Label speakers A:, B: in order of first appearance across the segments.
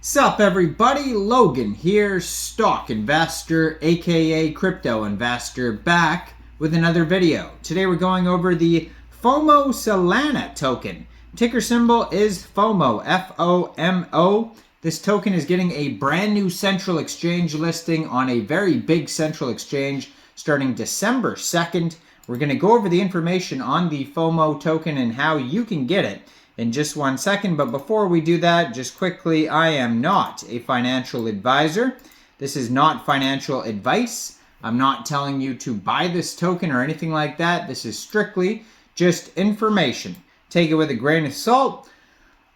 A: Sup everybody, Logan here, stock investor aka crypto investor, back with another video. Today we're going over the Fomosolana token. Ticker symbol is Fomo, F-O-M-O. This token is getting a brand new central exchange listing on a very big central exchange starting December 2nd. We're going to go over the information on the Fomo token and how you can get it in just 1 second. But before we do that, just quickly, I am not a financial advisor. This is not financial advice. I'm not telling you to buy this token or anything like that. This is strictly just information. Take it with a grain of salt.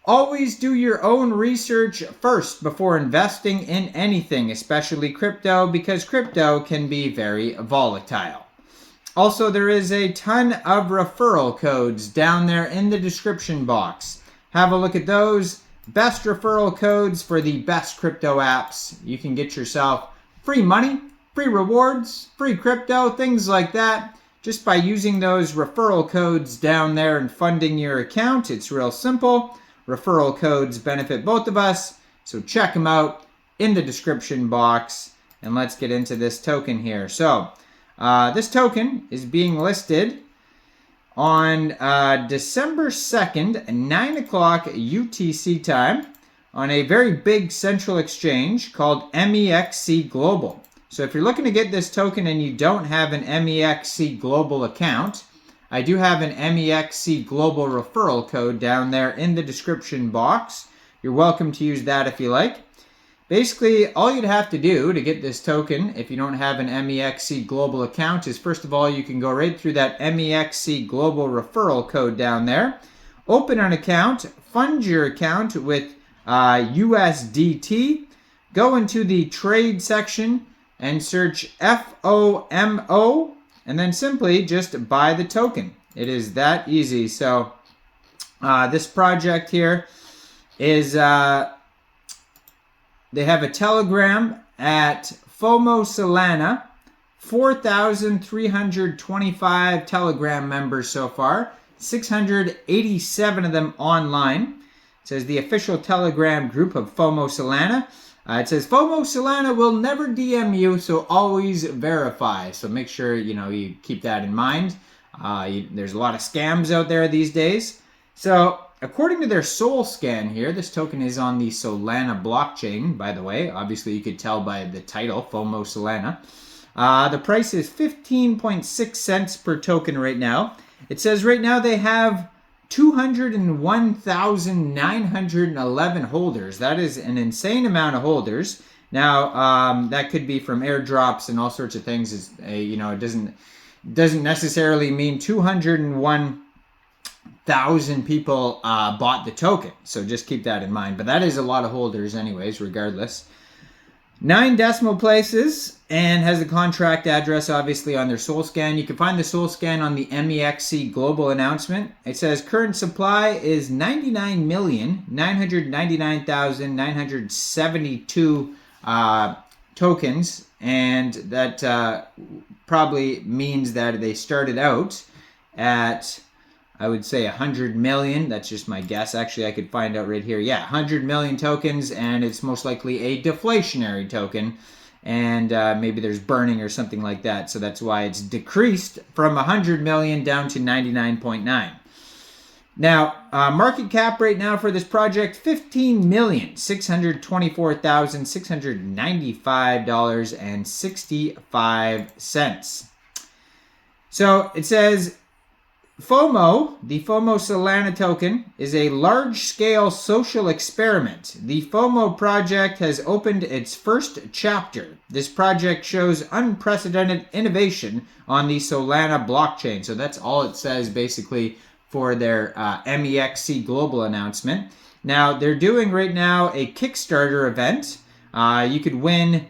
A: Always do your own research first before investing in anything, especially crypto, because crypto can be very volatile. Also, there is a ton of referral codes down there in the description box. Have a look at those. Best referral codes for the best crypto apps. You can get yourself free money, free rewards, free crypto, things like that, just by using those referral codes down there and funding your account. It's real simple. Referral codes benefit both of us, so check them out in the description box. And let's get into this token here. So, this token is being listed on December 2nd, 9 o'clock UTC time on a very big central exchange called Mexc Global. So if you're looking to get this token and you don't have an Mexc Global account, I do have an Mexc Global referral code down there in the description box. You're welcome to use that if you like. Basically, all you'd have to do to get this token, if you don't have an Mexc Global account, is first of all, you can go right through that Mexc Global referral code down there, open an account, fund your account with USDT, go into the trade section and search FOMO, and then simply just buy the token. It is that easy. So this project here is... They have a Telegram at Fomosolana, 4,325 Telegram members so far, 687 of them online. It says the official Telegram group of Fomosolana. It says Fomosolana will never DM you, so always verify. So make sure you keep that in mind. There's a lot of scams out there these days. So according to their Sol scan here, this token is on the Solana blockchain, by the way. Obviously, you could tell by the title, Fomosolana. The price is 15.6 cents per token right now. It says right now they have 201,911 holders. That is an insane amount of holders. Now, that could be from airdrops and all sorts of things. It doesn't necessarily mean 201,000 people bought the token, so just keep that in mind. But that is a lot of holders anyways, regardless. 9 decimal places, and has a contract address obviously on their Sol scan. You can find the Sol scan on the Mexc Global announcement. It says current supply is 99,999,972 tokens, and that probably means that they started out at, I would say 100 million. That's just my guess. Actually, I could find out right here. Yeah, 100 million tokens, and it's most likely a deflationary token. And maybe there's burning or something like that. So that's why it's decreased from 100 million down to 99.9. Now, market cap right now for this project, $15,624,695.65. So it says Fomo, the Fomosolana token, is a large-scale social experiment. The Fomo project has opened its first chapter. This project shows unprecedented innovation on the Solana blockchain. So that's all it says basically for their Mexc Global announcement. Now, they're doing right now a Kickstarter event. You could win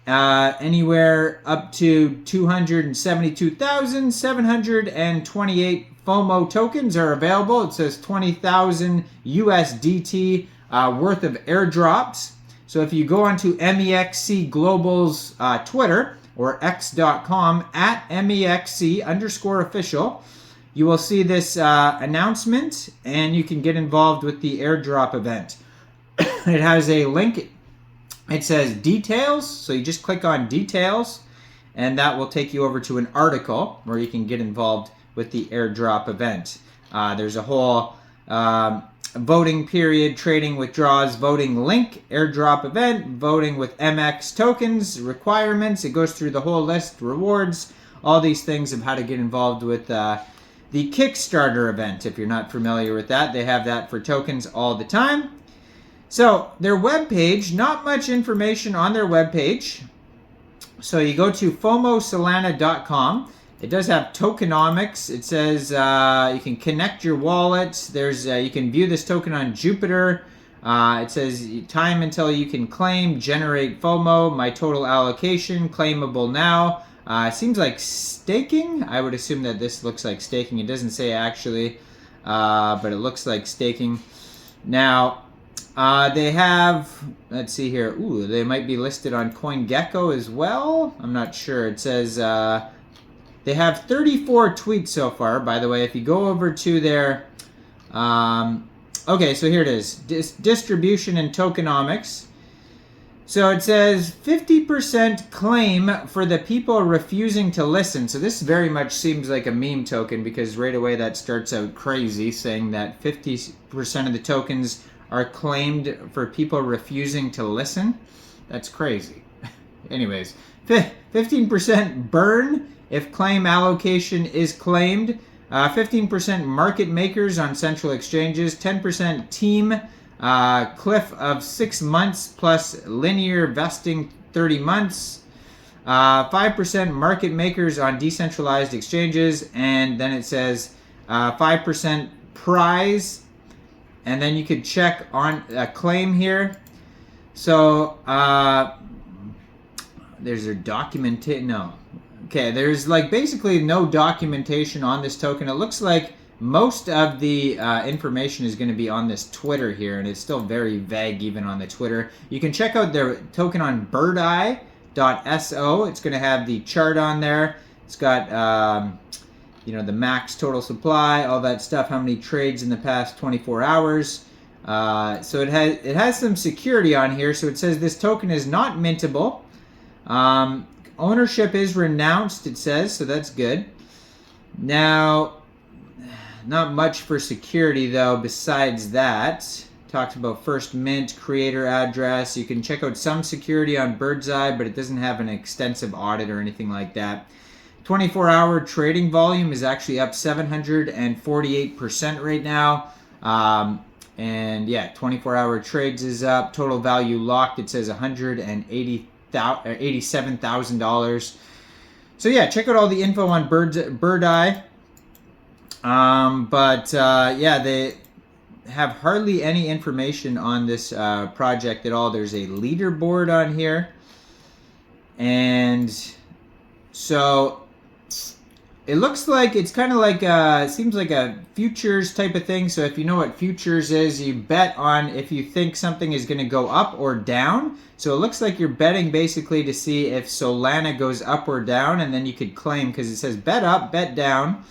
A: anywhere up to 272,728 Fomo tokens are available. It says 20,000 USDT worth of airdrops. So if you go onto Mexc Global's Twitter or x.com at Mexc_official, you will see this announcement and you can get involved with the airdrop event. it has a link. It says details, so you just click on details, and that will take you over to an article where you can get involved with the airdrop event. There's a whole voting period, trading withdrawals, voting link, airdrop event, voting with Mexc tokens, requirements. It goes through the whole list, rewards, all these things of how to get involved with the Kickstarter event. If you're not familiar with that, they have that for tokens all the time. So their webpage, not much information on their webpage. So you go to Fomosolana.com. It does have tokenomics. It says you can connect your wallet. There's you can view this token on Jupiter. It says time until you can claim, generate FOMO, my total allocation, claimable now. Seems like staking. I would assume that this looks like staking. It doesn't say actually, but it looks like staking. Now, they have, let's see here. Ooh, they might be listed on CoinGecko as well. I'm not sure. It says they have 34 tweets so far, by the way. If you go over to their, okay, so here it is. Distribution and tokenomics. So it says 50% claim for the people refusing to listen. So this very much seems like a meme token, because right away that starts out crazy, saying that 50% of the tokens are claimed for people refusing to listen. That's crazy. Anyways, 15% burn if claim allocation is claimed. 15% market makers on central exchanges. 10% team cliff of 6 months plus linear vesting 30 months. 5% market makers on decentralized exchanges. And then it says 5% prize. And then you could check on a claim here. So there's their documentation. No. Okay, there's like basically no documentation on this token. It looks like most of the information is going to be on this Twitter here, and it's still very vague even on the Twitter. You can check out their token on birdeye.so. It's going to have the chart on there. It's got you know, the max total supply, all that stuff, how many trades in the past 24 hours. So it has some security on here. So it says this token is not mintable. Ownership is renounced, it says, so that's good. Now, not much for security though besides that. Talks about first mint, creator address. You can check out some security on Birdseye, but it doesn't have an extensive audit or anything like that. 24-hour trading volume is actually up 748% right now. And yeah, 24-hour trades is up. Total value locked, it says $187,000. So yeah, check out all the info on Birdeye. Yeah, they have hardly any information on this project at all. There's a leaderboard on here. And so it looks like it's kind of like seems like a futures type of thing. So if you know what futures is, you bet on if you think something is going to go up or down. So it looks like you're betting basically to see if Solana goes up or down, and then you could claim, because it says bet up, bet down,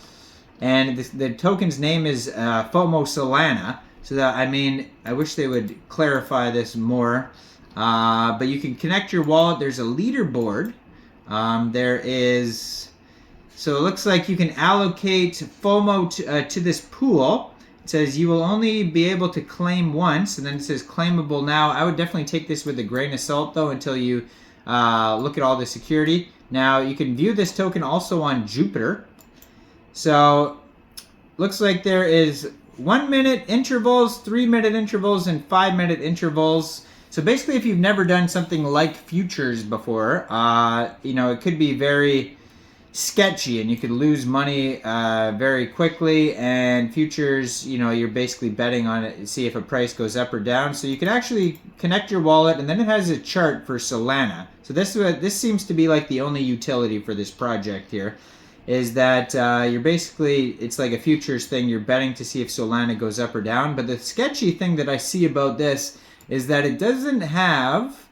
A: and the token's name is Fomosolana. So that, I mean, I wish they would clarify this more. But you can connect your wallet. There's a leaderboard. There is. So it looks like you can allocate FOMO to this pool. It says you will only be able to claim once, and then it says claimable now. I would definitely take this with a grain of salt, though, until you look at all the security. Now, you can view this token also on Jupiter. So looks like there is 1 minute intervals, 3 minute intervals, and 5 minute intervals. So basically, if you've never done something like futures before, you know, it could be very sketchy, and you could lose money very quickly. And futures, you know, you're basically betting on it to see if a price goes up or down. So you can actually connect your wallet, and then it has a chart for Solana. So this seems to be like the only utility for this project here, is that you're basically, it's like a futures thing. You're betting to see if Solana goes up or down. But the sketchy thing that I see about this is that it doesn't have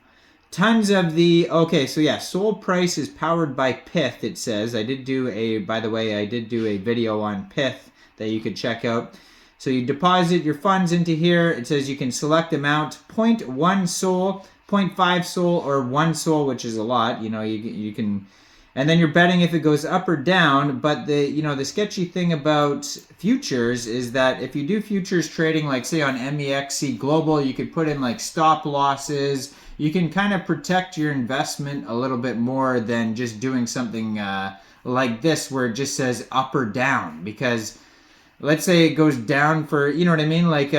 A: tons of the, okay, so yeah, Sol price is powered by Pith, it says. I did do a, by the way, I did do a video on Pith that you could check out. So you deposit your funds into here. It says you can select amount 0.1 Sol, 0.5 Sol, or 1 Sol, which is a lot. You know, you can, and then you're betting if it goes up or down. But the sketchy thing about futures is that if you do futures trading, like say on Mexc Global, you could put in like stop losses. You can kind of protect your investment a little bit more than just doing something like this where it just says up or down. Because let's say it goes down for, you know what I mean? Like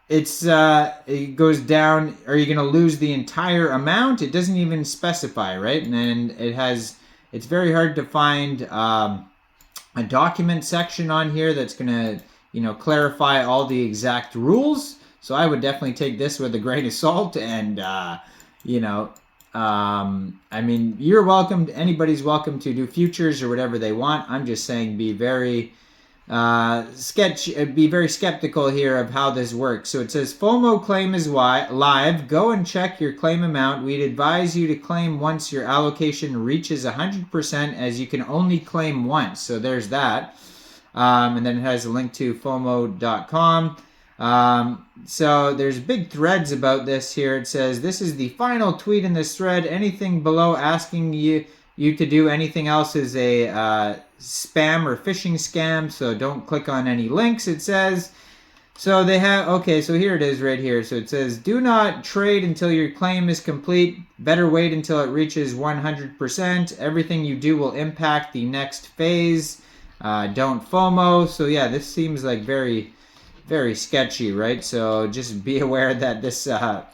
A: it goes down, are you going to lose the entire amount? It doesn't even specify, right? And then it's very hard to find a document section on here that's going to, clarify all the exact rules. So I would definitely take this with a grain of salt and, I mean, you're welcome, anybody's welcome to do futures or whatever they want. I'm just saying be very skeptical here of how this works. So it says FOMO claim is live. Go and check your claim amount. We'd advise you to claim once your allocation reaches 100%, as you can only claim once. So there's that. And then it has a link to Fomo.com. So there's big threads about this here. It says this is the final tweet in this thread. Anything below asking you to do anything else is a spam or phishing scam, so don't click on any links, it says. So they have, okay, so here it is right here. So it says, do not trade until your claim is complete. Better wait until it reaches 100%. Everything you do will impact the next phase. Don't FOMO. So yeah, this seems like very, very sketchy, right? So just be aware that this, it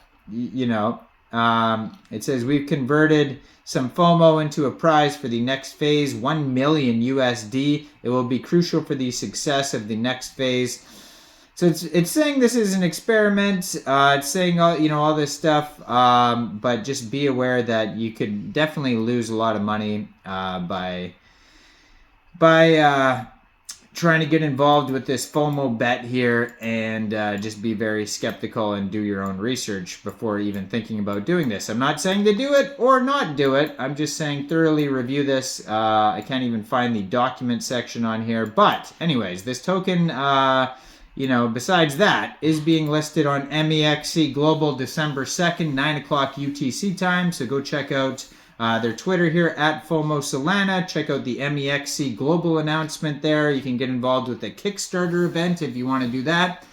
A: says we've converted some FOMO into a prize for the next phase, 1 million USD. It will be crucial for the success of the next phase. So it's saying this is an experiment. It's saying all this stuff, but just be aware that you could definitely lose a lot of money by trying to get involved with this FOMO bet here, and just be very skeptical and do your own research before even thinking about doing this. I'm not saying to do it or not do it. I'm just saying thoroughly review this. I can't even find the document section on here. But anyways, this token, besides that, is being listed on Mexc Global December 2nd, 9 o'clock UTC time. So go check out their Twitter here at Fomosolana. Check out the Mexc Global announcement there. You can get involved with the Kickstarter event if you want to do that.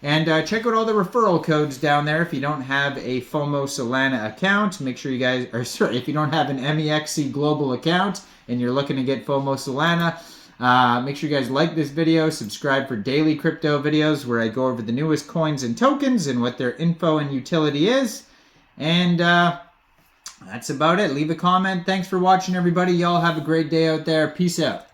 A: And check out all the referral codes down there if you don't have a Fomosolana account. Make sure you guys, if you don't have an Mexc Global account and you're looking to get Fomosolana, make sure you guys like this video, subscribe for daily crypto videos where I go over the newest coins and tokens and what their info and utility is. And that's about it. Leave a comment. Thanks for watching, everybody. Y'all have a great day out there. Peace out.